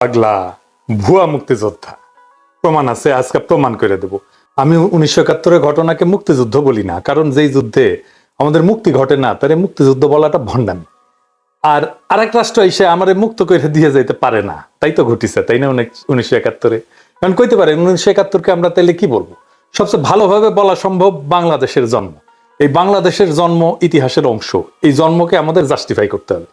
পাগলা ভুয়া মুক্তিযোদ্ধা প্রমাণ আছে, আজকে প্রমাণ করে দেব। আমি 1971-এর ঘটনাকে মুক্তিযুদ্ধ বলি না, কারণ যেই যুদ্ধে আমাদের মুক্তি ঘটে না তারে মুক্তিযুদ্ধ বলাটা ভণ্ডামি। আর আরেক রাষ্ট্র এসে আমারে মুক্ত করে দিয়ে যাইতে পারে না, তাই তো ঘটিছে, তাই না? 1971-এ কারণ কইতে পারে 1971-কে আমরা তাইলে কি বলবো? সবচেয়ে ভালোভাবে বলা সম্ভব বাংলাদেশের জন্ম। এই বাংলাদেশের জন্ম ইতিহাসের অংশ, এই জন্মকে আমাদের জাস্টিফাই করতে হবে,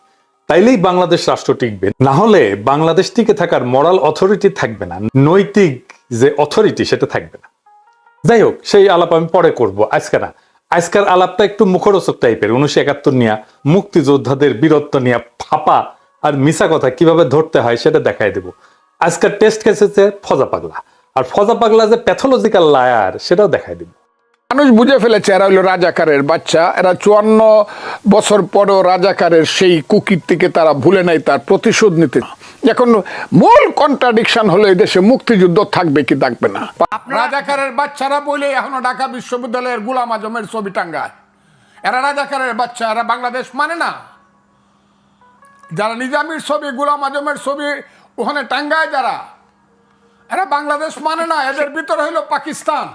তাইলেই বাংলাদেশ রাষ্ট্র টিকবে। না হলে বাংলাদেশ টিকে থাকার মরাল অথরিটি থাকবে না, নৈতিক যে অথরিটি সেটা থাকবে না। যাই হোক, সেই আলাপ আমি পরে করব, আজকে না। আজকের আলাপটা একটু মুখরোচক টাইপের। 1971 নিয়ে, মুক্তিযোদ্ধাদের বীরত্ব নিয়ে ফাপা আর মিছা কথা কিভাবে ধরতে হয় সেটা দেখাই দেব। আজকের টেস্ট কেস হচ্ছে ফজা পাগলা, আর ফজা পাগলা যে প্যাথোলজিক্যাল লায়ার সেটাও দেখাই দেব। মানুষ বুঝে ফেলেছে এরা হইল রাজাকারের বাচ্চা। এরা 54 বছর পরেও রাজাকারের সেই কুকীর্তিকে তারা ভুলে নাই, তার প্রতিশোধ নিতে। এখন মূল কন্ট্রাডিকশন হলো এই দেশে মুক্তিযুদ্ধ থাকবে কি থাকবে না। রাজাকারের বাচ্চারা বলে এখনো ঢাকা বিশ্ববিদ্যালয়ের গোলাম আজমের ছবি টাঙ্গায়। এরা রাজাকারের বাচ্চা, এরা বাংলাদেশ মানে না। যারা নিজামীর ছবি, গোলাম আজমের ছবি ওখানে টাঙ্গায় যারা, এরা বাংলাদেশ মানে না। এদের ভিতরে হইলো পাকিস্তান।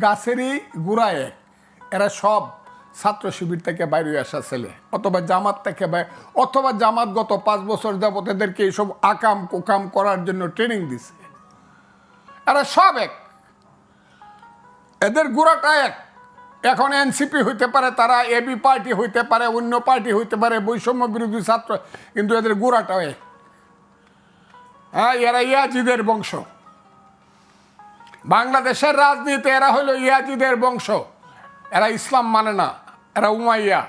গাছেরই গুড়ায় এরা সব ছাত্র শিবির থেকে বাইরে আসা ছেলে, অথবা জামাত থেকে অথবা জামাত গত 5 বছর যাবত এদেরকে এইসব আকাম কুকাম করার জন্য ট্রেনিং দিছে। এরা সব এক, এদের গুড়াটা এক। এখন এনসিপি হইতে পারে, তারা এবি পার্টি হইতে পারে, অন্য পার্টি হইতে পারে, বৈষম্য বিরোধী ছাত্র, কিন্তু এদের গুড়াটাও এক। হ্যাঁ, এরা ইয়াজিদের বংশ। বাংলাদেশের রাজনীতি এরা হলো ইয়াজিদের বংশ। এরা ইসলাম মানে না, এরা উমাইয়া,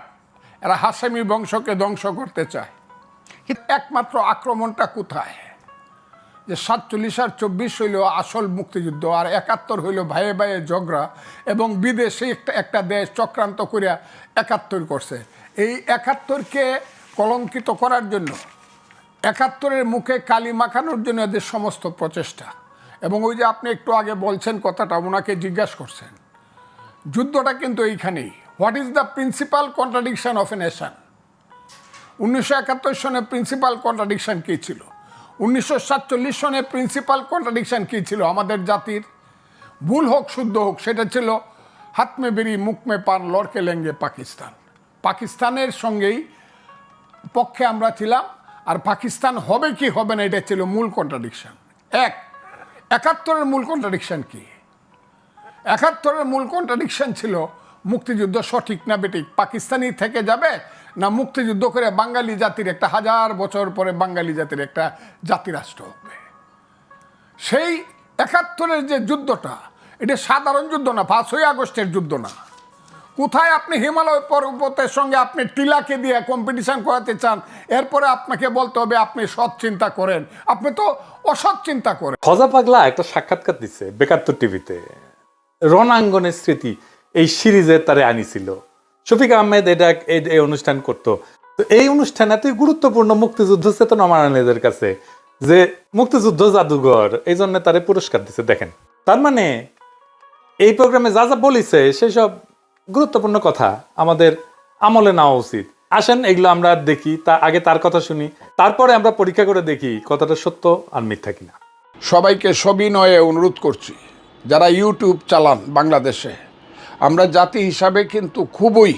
এরা হাশেমি বংশকে ধ্বংস করতে চায়। একমাত্র আক্রমণটা কোথায়? যে 47 আর 24 হইল আসল মুক্তিযুদ্ধ, আর 71 হইল ভাইয়ে ভাইয়ে ঝগড়া, এবং বিদেশে একটা দেশ চক্রান্ত করিয়া 71 করছে। এই 71-কে কলঙ্কিত করার জন্য, 71-এর মুখে কালি মাখানোর জন্য এদের সমস্ত প্রচেষ্টা। এবং ওই যে আপনি একটু আগে বলছেন কথাটা, ওনাকে জিজ্ঞাসা করছেন, যুদ্ধটা কিন্তু এইখানেই। What is the principal contradiction of a nation? 1971 সনে প্রিন্সিপাল কন্ট্রাডিকশন কী ছিল? 1947 সনে প্রিন্সিপাল কন্ট্রাডিকশন কী ছিল? আমাদের জাতির ভুল হোক শুদ্ধ হোক, সেটা ছিল হাত মে বেরি মুখ মে পান লড়কে লেঙ্গে পাকিস্তান। পাকিস্তানের সঙ্গেই পক্ষে আমরা ছিলাম, আর পাকিস্তান হবে কি হবে না এটা ছিল মূল কন্ট্রাডিকশন। 71-এর মূল কন্ট্রাডিকশন কি? 71-এর মূল কন্ট্রাডিকশন ছিল মুক্তিযুদ্ধ সঠিক না বেঠিক, পাকিস্তানি থেকে যাবে না মুক্তিযুদ্ধ করে বাঙালি জাতির একটা 1000 বছর পরে বাঙালি জাতির একটা জাতিরাষ্ট্র হবে। সেই 71-এর যে যুদ্ধটা, এটা সাধারণ যুদ্ধ না, 5ই আগস্টের যুদ্ধ না। কোথায় আপনি হিমালয় পর্বতের সঙ্গে আপনি টিলাকে দিয়ে কম্পিটিশন করাতে চান? এরপরে আপনাকে বলতে হবে আপনি সৎ চিন্তা করেন, আপনি তো অসৎ চিন্তা করেন। ফজা পাগলা একটা সাক্ষাৎকার দিচ্ছে বেকাত্তর টিভিতে, রণাঙ্গনের স্মৃতি এই সিরিজে তারে আনিছিল শফিক আহমেদ, এটা এই অনুষ্ঠান করতো। তো এই অনুষ্ঠান এতই গুরুত্বপূর্ণ মুক্তিযুদ্ধ চেতনা মারানিদের কাছে যে মুক্তিযুদ্ধ জাদুঘর, এই জন্য তারে পুরস্কার দিচ্ছে। দেখেন, তার মানে এই প্রোগ্রামে যা যা বলিছে সেসব গুরুত্বপূর্ণ কথা আমাদের আমলে নেওয়া উচিত। আসেন এগুলো আমরা দেখি, তা আগে তার কথা শুনি, তারপরে আমরা পরীক্ষা করে দেখি কথাটা সত্য আর মিথ্যা কিনা। সবাইকে সবিনয়ে অনুরোধ করছি, যারা ইউটিউব চালান বাংলাদেশে, আমরা জাতি হিসাবে কিন্তু খুবই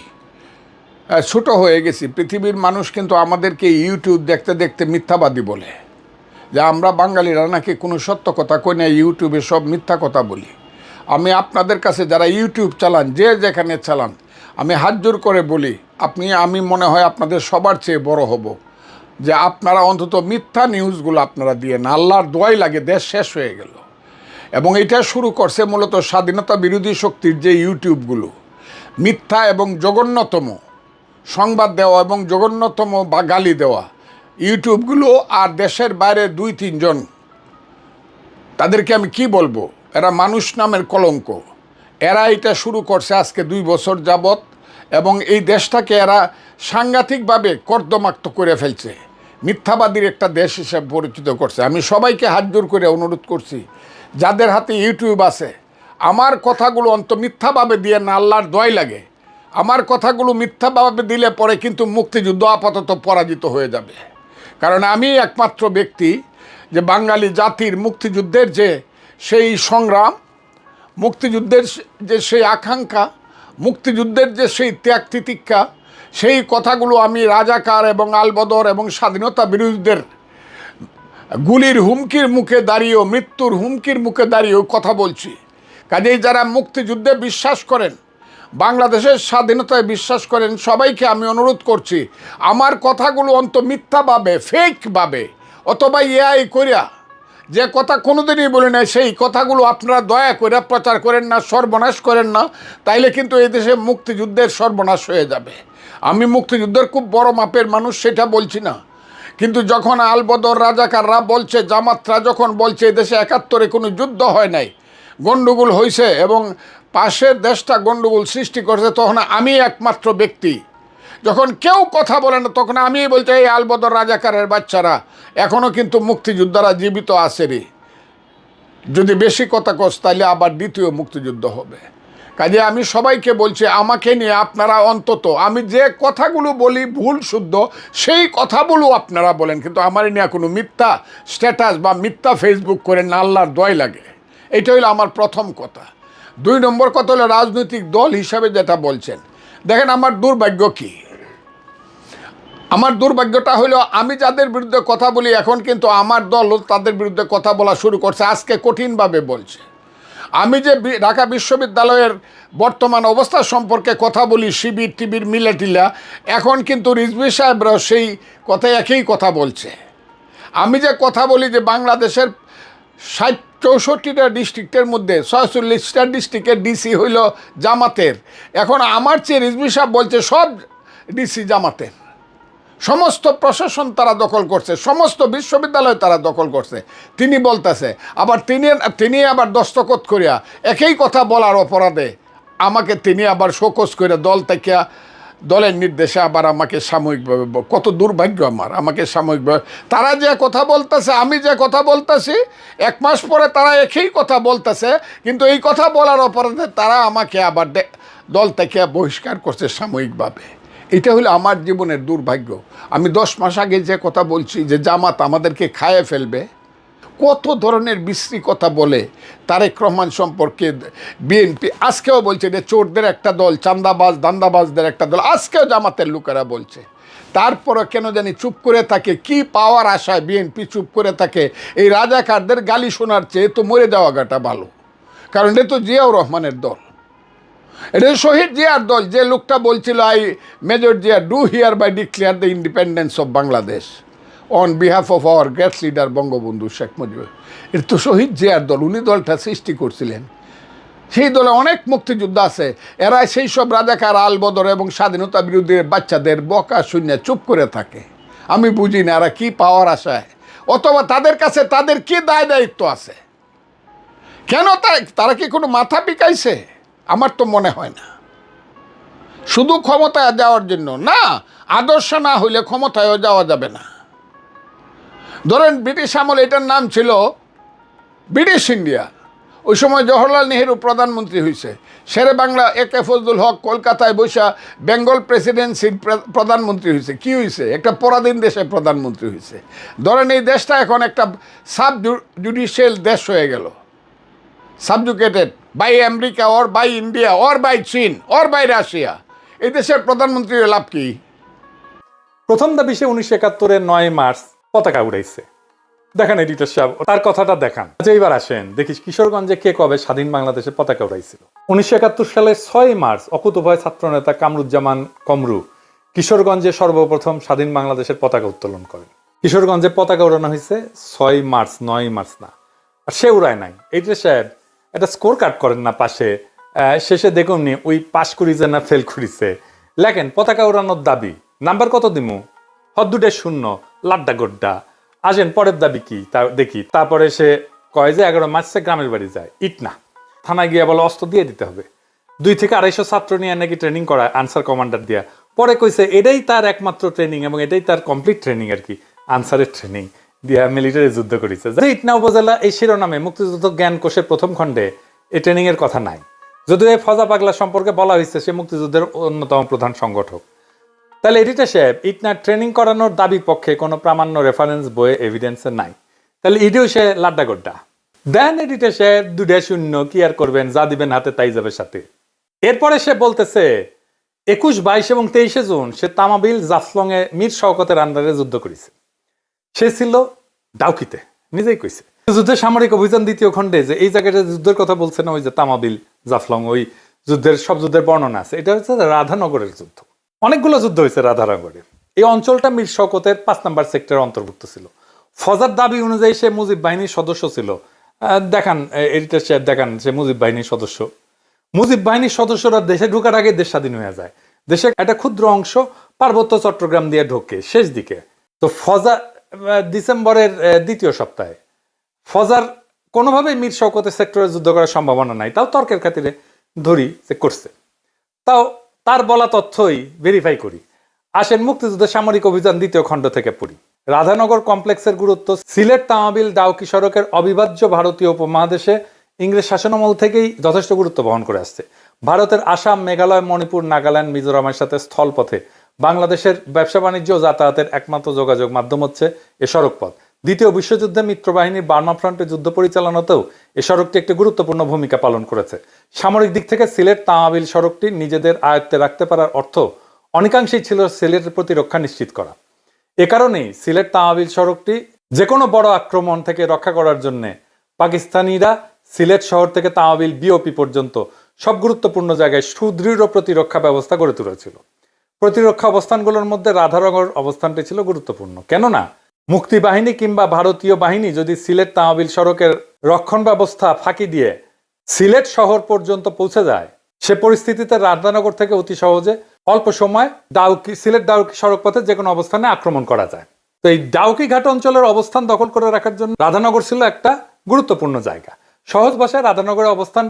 ছোট হয়ে গেছি। পৃথিবীর মানুষ কিন্তু আমাদেরকে ইউটিউব দেখতে দেখতে মিথ্যাবাদী বলে, যে আমরা বাঙালিরা নাকি কোনো সত্য কথা কই না, ইউটিউবে সব মিথ্যা কথা বলি। আপনাদের কাছে যারা ইউটিউব চালান, যে যেখানে চালান, আমি হাত জোর করে বলি, আমি মনে হয় আপনাদের সবার চেয়ে বড় হব, যে আপনারা অন্তত মিথ্যা নিউজগুলো আপনারা দিয়ে না। আল্লাহর দোয়াই লাগে, দেশ শেষ হয়ে গেল। এবং এটা শুরু করছে মূলত স্বাধীনতা বিরোধী শক্তির যে ইউটিউবগুলো, মিথ্যা এবং জঘন্যতম সংবাদ দেওয়া এবং জঘন্যতম বা গালি দেওয়া ইউটিউবগুলো। আর দেশের বাইরে 2-3 জন, তাদেরকে আমি কি বলবো, এরা মানুষ নামের কলঙ্ক। এরা এটা শুরু করছে আজকে 2 বছর যাবত, এবং এই দেশটাকে এরা সাংঘাতিকভাবে কর্দমাক্ত করে ফেলছে, মিথ্যাবাদীর একটা দেশ হিসেবে পরিচিত করছে। আমি সবাইকে হাত জোর করে অনুরোধ করছি, যাদের হাতে ইউটিউব আছে, আমার কথাগুলো মিথ্যাভাবে দিয়ে না, আল্লাহর দোয়াই লাগে। আমার কথাগুলো মিথ্যাভাবে দিলে পরে কিন্তু মুক্তিযুদ্ধ আপাতত পরাজিত হয়ে যাবে। কারণ আমি একমাত্র ব্যক্তি যে বাঙালি জাতির মুক্তিযুদ্ধের যে সেই সংগ্রাম, মুক্তিযুদ্ধের যে সেই আকাঙ্ক্ষা, মুক্তিযুদ্ধের যে সেই ত্যাগ তিতিক্ষা, সেই কথাগুলো আমি রাজাকার এবং আলবদর এবং স্বাধীনতা বিরোধীদের গুলির হুমকির মুখে দাঁড়িয়েও, মৃত্যুর হুমকির মুখে দাঁড়িয়েও কথা বলছি। কাজেই যারা মুক্তিযুদ্ধে বিশ্বাস করেন, বাংলাদেশের স্বাধীনতায় বিশ্বাস করেন, সবাইকে আমি অনুরোধ করছি আমার কথাগুলো অন্ত মিথ্যাভাবে, ফেকভাবে অথবা এআই করিয়া যে কথা কোনোদিনই বলি না, সেই কথাগুলো আপনারা দয়া করে প্রচার করেন না, সর্বনাশ করেন না, তাইলে কিন্তু এই দেশে মুক্তিযুদ্ধের সর্বনাশ হয়ে যাবে। আমি মুক্তিযুদ্ধের খুব বড় মাপের মানুষ, সেটা বলছি না, কিন্তু যখন আলবদর রাজাকাররা বলছে, জামাতরা যখন বলছে এদেশে ৭১ কোনো যুদ্ধ হয় নাই, গণ্ডগোল হয়েছে এবং পাশের দেশটা গণ্ডগোল সৃষ্টি করছে, তখন আমি একমাত্র ব্যক্তি, যখন কেউ কথা বলে না তখন আমি বলছি এই আলবদর রাজাকারের বাচ্চারা এখনও কিন্তু মুক্তিযোদ্ধারা জীবিত আছে রে, যদি বেশি কথা কস তাহলে আবার দ্বিতীয় মুক্তিযুদ্ধ হবে। কাজে আমি সবাইকে বলছি আমাকে নিয়ে আপনারা অন্তত আমি যে কথাগুলো বলি ভুল শুদ্ধ সেই কথাগুলো আপনারা বলেন, কিন্তু আমার নিয়ে কোনো মিথ্যা স্ট্যাটাস বা মিথ্যা ফেসবুক করেন না, আল্লাহর দয় লাগে। এটা হলো আমার প্রথম কথা। ২ নম্বর কথা হলো রাজনৈতিক দল হিসাবে যেটা বলছেন, দেখেন আমার দুর্ভাগ্য কি, আমার দুর্ভাগ্যটা হলো আমি যাদের বিরুদ্ধে কথা বলি এখন কিন্তু আমার দল তাদের বিরুদ্ধে কথা বলা শুরু করছে, আজকে কঠিনভাবে বলছে। আমি যে ঢাকা বিশ্ববিদ্যালয়ের বর্তমান অবস্থা সম্পর্কে কথা বলি, শিবির টিবির মিলাটিলা, এখন কিন্তু রিজভী সাহেবরাও সেই কথাই একই কথা বলছে। আমি যে কথা বলি যে বাংলাদেশের ৬৪টা ডিস্ট্রিক্টের মধ্যে ৪৬টা ডিস্ট্রিক্টের ডিসি হইল জামাতের, এখন আমার চেয়ে রিজভী সাহেব বলছে সব ডিসি জামাতের, সমস্ত প্রশাসন তারা দখল করছে, সমস্ত বিশ্ববিদ্যালয় তারা দখল করছে। তিনি বলতেছে আবার তিনি আবার দস্তখত করিয়া একই কথা বলার অপরাধে আমাকে তিনি আবার শোকজ করে দল থেকে দলের নির্দেশে আবার আমাকে সাময়িকভাবে, কত দুর্ভাগ্য আমার, আমাকে সাময়িকভাবে তারা যে কথা বলতেছে, আমি যে কথা বলতেছি ১ মাস পরে তারা একই কথা বলতেছে, কিন্তু এই কথা বলার অপরাধে তারা আমাকে আবার দল থেকে বহিষ্কার করছে সাময়িকভাবে। এটা হলো আমার জীবনের দুর্ভাগ্য। আমি ১০ মাস আগে যে কথা বলছি যে জামাত আমাদেরকে খায়ে ফেলবে, কত ধরনের বিশ্রী কথা বলে তারেক রহমান সম্পর্কে বিএনপি আজকেও বলছে যে চোরদের একটা দল, চান্দাবাজ দান্দাবাজদের একটা দল, আজকেও জামাতের লোকেরা বলছে। তারপরও কেন জানি চুপ করে থাকে, কি পাওয়ার আশায় বিএনপি চুপ করে থাকে? এই রাজাকারদের গালি শোনার চেয়ে তো মরে যাওয়াটা ভালো, কারণ এটা তো জিয়াউর রহমানের দল, এটা শহীদ জিয়ার দল। যে লোকটা বলছিল I Major Zia do hereby declare the independence of Bangladesh on behalf of our great leader Bangabandhu Sheikh Mujibur, এটা তো শহীদ জিয়ার দল, উনি দলটা সৃষ্টি করছিলেন। সেই দলে অনেক মুক্তিযোদ্ধা আছে, এরা সেই সব রাজাকার আলবদর এবং স্বাধীনতা বিরোধী বাচ্চাদের বকা শূন্য চুপ করে থাকে। আমি বুঝি না এরা কী পাওয়ার আশায়, অথবা তাদের কাছে তাদের কি দায় দায়িত্ব আছে, কেন তারা কি কোনো মাথা পিকাইছে? আমার তো মনে হয় না। শুধু ক্ষমতায় যাওয়ার জন্য না, আদর্শ না হইলে ক্ষমতায়ও যাওয়া যাবে না। ধরেন ব্রিটিশ আমল এটার নাম ছিল ব্রিটিশ ইন্ডিয়া, ওই সময় জওহরলাল নেহেরু প্রধানমন্ত্রী হয়েছে, শেরে বাংলা একে ফজলুল হক কলকাতায় বসে বেঙ্গল প্রেসিডেন্সির প্রধানমন্ত্রী হয়েছে। কি হয়েছে? একটা পরাধীন দেশে প্রধানমন্ত্রী হয়েছে। ধরেন এই দেশটা এখন একটা সাব জুডিশিয়াল দেশ হয়ে গেল, subjugated by America or by India or by চীন অর বাই রাশিয়া। এই দেশের প্রধানমন্ত্রীর লাভ কি? প্রথম দাবি সে ১৯৭১-এর ৯ মার্চ পতাকা উড়াইছে। দেখেন এডিটর সাহেব তার কথাটা দেখান। আচ্ছা এইবার আসেন দেখিস কিশোরগঞ্জে কে কবে স্বাধীন বাংলাদেশের পতাকা উড়াইছিল। ১৯৭১ সালের ৬ মার্চ অকুতোভয় ছাত্রনেতা কামরুজ্জামান কমরু কিশোরগঞ্জে সর্বপ্রথম স্বাধীন বাংলাদেশের পতাকা উত্তোলন করেন। কিশোরগঞ্জে পতাকা উড়ানো হয়েছে ৬ মার্চ, ৯ মার্চ না। আর সে উড়ায় নাই। এডিটর সাহেব একটা স্কোর কার্ড করেন না পাশে, শেষে দেখুন নি ওই পাস করিছে না ফেল করিছে, লেখেন পতাকা উড়ানোর দাবি নাম্বার কত দিমু, হদ্দুটে 0 লাড্ডা গোড্ডা। আসেন পরের দাবি কি তা দেখি। তারপরে সে কয় যে ১১ মার্চে গ্রামের বাড়ি যায়, ইট না, থানায় গিয়ে বলে অস্ত্র দিয়ে দিতে হবে। ২ থেকে ২৫০ ছাত্র নিয়ে নাকি ট্রেনিং করায় আনসার কমান্ডার দিয়া। পরে কইছে এটাই তার একমাত্র ট্রেনিং এবং এটাই তার কমপ্লিট ট্রেনিং আর কি, আনসারের ট্রেনিং দিয়া মিলিটারি যুদ্ধ করেছে। ইটনা উপজেলা এই শিরোনামে মুক্তিযুদ্ধ জ্ঞান কোষের প্রথম খণ্ডে এই ট্রেনিং এর কথা নাই, যদিও এই ফজা পাগলা সম্পর্কে বলা হয়েছে সে মুক্তিযুদ্ধের অন্যতম প্রধান সংগঠক। তাহলে এডিটর সাহেব ইটনা ট্রেনিং করানোর দাবির পক্ষে কোনো প্রামাণ্য রেফারেন্স বইয়ে এভিডেন্সে নাই, তাহলে ইডিও সে লাড্ডা গোড্ডা দেন। এডিটর সাহেব 2-0 কি আর করবেন, যা দিবেন হাতে তাই যাবে সাথে। এরপরে সে বলতেছে 21, 22 এবং 23 জুন সে তামাবিল জাফলং এ মীর শওকতের আন্ডারে যুদ্ধ করেছে। সে ছিল ডাউকিতে, নিজেই কইছে। যুদ্ধের সামরিক অভিযান 2য় খণ্ডে যে এই জায়গাটা যুদ্ধের কথা বলছে না, ওই যে তামাবিল জাফলং, ওই যুদ্ধের সব যুদ্ধের বর্ণনা আছে। এটা হচ্ছে রাধানগরের যুদ্ধ। অনেকগুলো যুদ্ধ হয়েছে রাধানগরে। এই অঞ্চলটা মীর শওকতের 5 নম্বর সেক্টরের অন্তর্ভুক্ত ছিল। ফজার দাবি অনুযায়ী সে মুজিব বাহিনীর সদস্য ছিল। দেখান এডিটর সাহেব, দেখান সে মুজিব বাহিনীর সদস্য। মুজিব বাহিনীর সদস্যরা দেশে ঢোকার আগে দেশ স্বাধীন হয়ে যায়। দেশে একটা ক্ষুদ্র অংশ পার্বত্য চট্টগ্রাম দিয়ে ঢোকে শেষ দিকে। তো ফজার ডিসেম্বরের 2য় সপ্তাহে ফজার কোনোভাবেই মীর শওকতের সেক্টরে যুদ্ধ করার সম্ভাবনা নাই, তাও তর্কের খাতিরে ধরি যে করছে। তাও তার বলা তথ্যই ভেরিফাই করি। আসেন মুক্তিযুদ্ধের সামরিক অভিযান 2য় খণ্ড থেকে পড়ি। রাধানগর কমপ্লেক্সের গুরুত্ব সিলেট তামাবিল ডাউকি সড়কের অবিভাজ্য ভারতীয় উপমহাদেশে ইংরেজ শাসনামল থেকেই যথেষ্ট গুরুত্ব বহন করে আসছে। ভারতের আসাম, মেঘালয়, মণিপুর, নাগাল্যান্ড, মিজোরামের সাথে স্থলপথে বাংলাদেশের ব্যবসা বাণিজ্য ও যাতায়াতের একমাত্র যোগাযোগ মাধ্যম হচ্ছে এ সড়কপথ। 2য় বিশ্বযুদ্ধে মিত্রবাহিনীর বার্মা ফ্রন্টে যুদ্ধ পরিচালনাতেও এ সড়কটি একটি গুরুত্বপূর্ণ ভূমিকা পালন করেছে। সামরিক দিক থেকে সিলেট তামাবিল সড়কটি নিজেদের আয়ত্তে রাখতে পারার অর্থ অনেকাংশেই ছিল সিলেটের প্রতিরক্ষা নিশ্চিত করা। এ কারণেই সিলেট তামাবিল সড়কটি যে কোনো বড় আক্রমণ থেকে রক্ষা করার জন্য পাকিস্তানিরা সিলেট শহর থেকে তামাবিল বিওপি পর্যন্ত সব গুরুত্বপূর্ণ জায়গায় সুদৃঢ় প্রতিরক্ষা ব্যবস্থা গড়ে তুলেছিল। প্রতিরক্ষা অবস্থানগুলোর মধ্যে রাধানগর অবস্থানটি ছিল গুরুত্বপূর্ণ। কেননা মুক্তি বাহিনী কিংবা ভারতীয় বাহিনী যদি সিলেট তামাবিল সড়কের রক্ষণ ব্যবস্থা ফাঁকি দিয়ে সিলেট শহর পর্যন্ত পৌঁছে যায়, সে পরিস্থিতিতে রাধানগর থেকে অতি সহজে অল্প সময় সিলেট ডাউকি সড়ক পথে যে কোনো অবস্থানে আক্রমণ করা যায়। তো এই ডাউকি ঘাট অঞ্চলের অবস্থান দখল করে রাখার জন্য রাধানগর ছিল একটা গুরুত্বপূর্ণ জায়গা। সহজ ভাষায় রাধানগরের অবস্থান